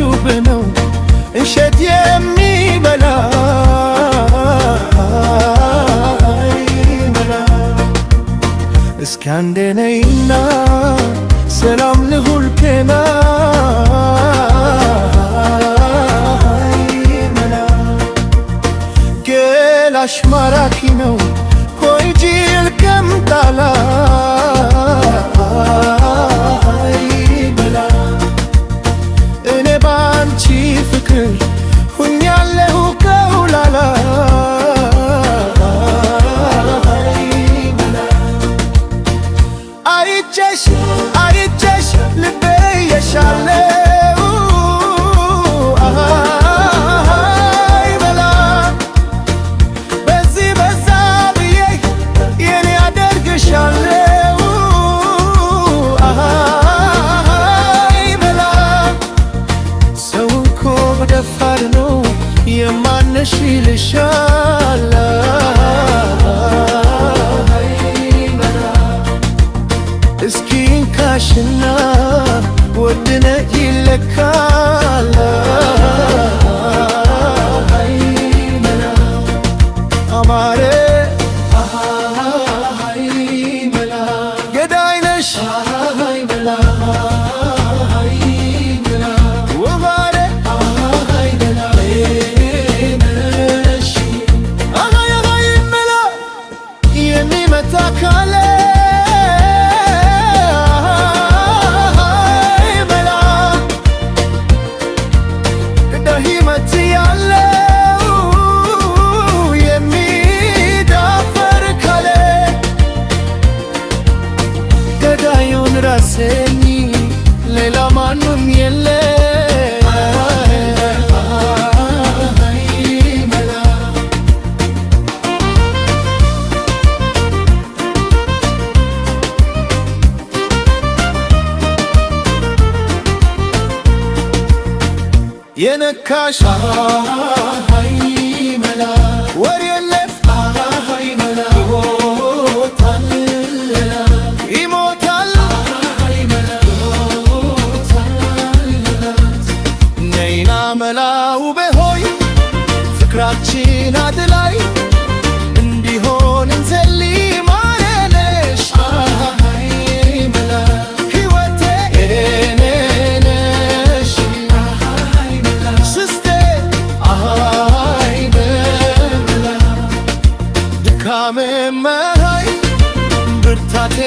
ውብ ነው እሸት የሚበላ እስኪ አንዴ ነይና ሰላም ልሁን ኬና ገላሽ ማራኪ ነው ሆይ ጅል ከምጣላ እኔ ባንቺ ፍቅር ሁኛለሁ ከውላላ አይቼሽ ልቤ የሻለው አይበላ በዚህ በዛ ብዬ የኔ አደርግሻለው አይበላ ሰው እኮ ደፋር ነው የማነሽ ይልሻል እስኪ እንካሽና ወድነ ይለካል አማረ ገዳይ ነሽ ወባረ የሚመታ ካለ ራሴኝ ሌላ ማንም የለ የነካሽ ወር የለም ይሞታል ነይና መላ ውቤ ሆይ ፍቅራችን አድላይ እንዲሆን እንጸልይ ማለነሽ ሕይወቴ ነሽ ስስቴ ድካሜ መሃይ ብርታቴ